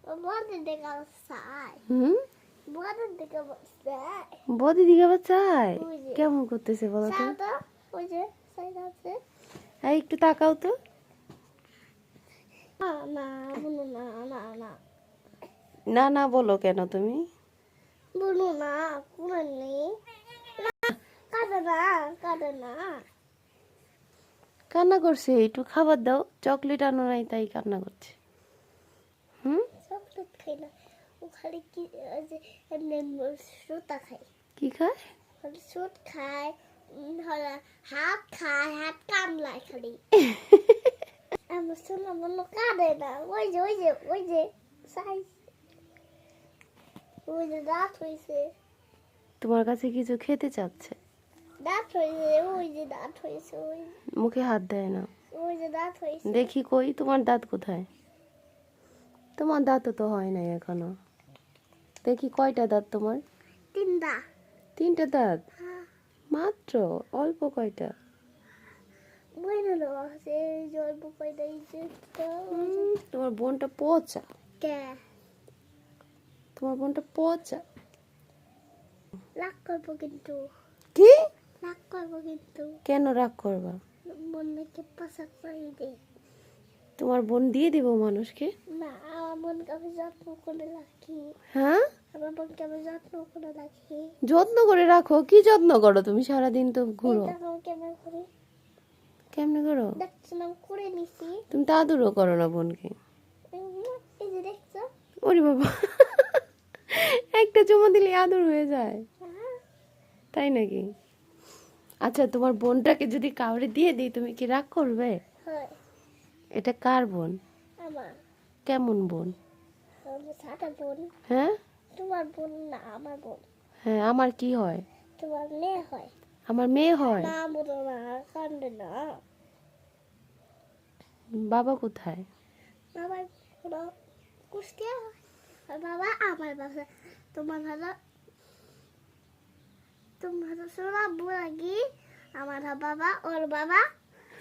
বদি দেখা চাই হুম বদি দেখা চাই বদি দিঘা চাই ওই যে। কেমন করতেছে বলো তো? সাদা ওই যে সাইড আছে এই একটু তাকাও তো। না না বলো না না না না না বলো কেন তুমি? বলো না কোনো নেই কাঁদে না কাঁদে না কান্না করছে, একটু খাবার দাও, চকলেট আনো নাই তাই কান্না করছে। হুম চকলেট খাই না ও খালি কি ওই যে এমনি সুতা খায় কি খায়? খালি সুত খায় হলো হাত কামলায় খালি আমার শোনা মনে কাঁদে না ওই যে সাইজ ওই যে দাঁত হয়েছে তোমার কাছে কিছু খেতে চাচ্ছে, দাঁত হয়েছে ওই যে দাঁত হয়েছে মুখে হাত দেয় না। ওই যে দাঁত হয়েছে দেখি কই তোমার দাঁত কোথায়? তোমার দাঁত তো হয় নাই এখনো। দেখি কয়টা দাঁত তোমার? তিনটা তিনটা দাঁত হ্যাঁ মাত্র? অল্প কয়টা? বইগুলো আছে জল বুকাই দেয় যে তোমার বোনটা পচা, কে তোমার বোনটা পচা। রাগ করবো কিন্তু কি? রাগ করবো কিন্তু কেন রাগ করবা? মনকে পাশা করে দে তোমার বোন দিয়ে দিব মানুষকে? না আমার বোনকে আমি যত্ন করে রাখি হ্যাঁ আমার বোনকে আমি যত্ন করে রাখি যত্ন করে রাখো? কি যত্ন করো তুমি? সারাদিন তো ঘুরো। এটা আমি কেমন করে কেমনে করো? দেখছো না করে নিছি তুমি তো আদরও করো না বোনকে। এই যে দেখছো ওরে বাবা, একটা চুমো দিলে আদর হয়ে যায়, হ্যাঁ তাই নাকি? আচ্ছা, তোমার বোনটাকে যদি কাউরে দিয়ে দিই তুমি কি রাগ করবে? হয় এটা কার বোন? আমার কেমন বোন? আমার সাদা বোন হ্যাঁ তোমার বোন না আমার বোন হ্যাঁ, আমার কি হয়? তোমার মেয়ে হয় আমার মেয়ে হয়। না বলো না কান্দে না বাবা কোথায়? আমার কোনো কুষ্টিয়া হয় আর বাবা আমার বাসা তোমার ভালো সোনা বুড়াগি আমার বাবা ওর বাবা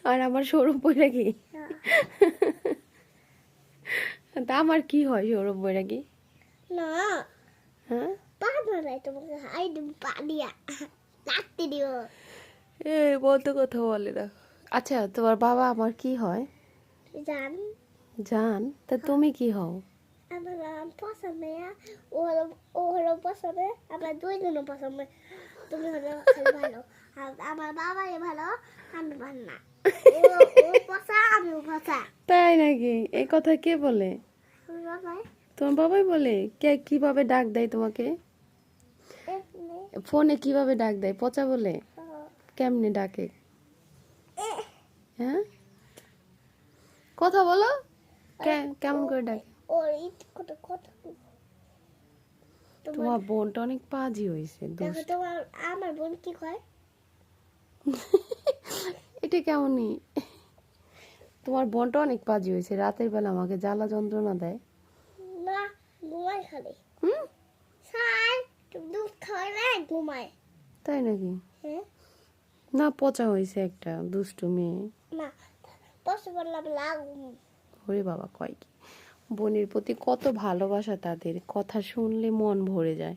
আর আমার সৌরভ বৈরাগী। হ্যাঁ। তা আমার কি হয় সৌরভ বৈরাগী? না হ্যাঁ পা নাই তোমাকে হাই দিম পা দিয়া লাগতে দিও এ বলতে কথা বলে না। আচ্ছা, তোমার বাবা আমার কি হয়? জান জান, তা তুমি কি হও? আমার নাম পছন্দ ও হলো পছন্দ আমরা দুইজনও পছন্দ তুমি হলো খালি ভালো আর আমার বাবাই ভালো আমি ভালো না ও পচা আমিও পচা তাই নাকি? এই কথা কে বলে? আমার বাবাই তোমার বাবাই বলে? কে কিভাবে ডাক দেয় তোমাকে? এমনি ফোনে কিভাবে ডাক দেয়? পচা বলে? কেমনে ডাকে? হ্যাঁ কথা বলো, কেমন করে ডাকে? ওর ইট কত কত তোমার বোনটা অনেক পাজি হয়েছে, দেখো তোমার আমার বোন কি কয় এটা কেমনই? তোমার বোনটা অনেক পাজি হয়েছে, রাতের বেলা আমাকে জ্বালা যন্ত্রণা দেয়। না ঘুমায় খালি হুম সাই তুমি দুধ খাওয়াই না ঘুমায় তাই নাকি? হ্যাঁ না, পচা হয়েছে একটা দুষ্টু মেয়ে। না পশু বললাম লাগুম ওরে বাবা, কয় কি! বোনের প্রতি কত ভালোবাসা তাদের, কথা শুনলে মন ভরে যায়।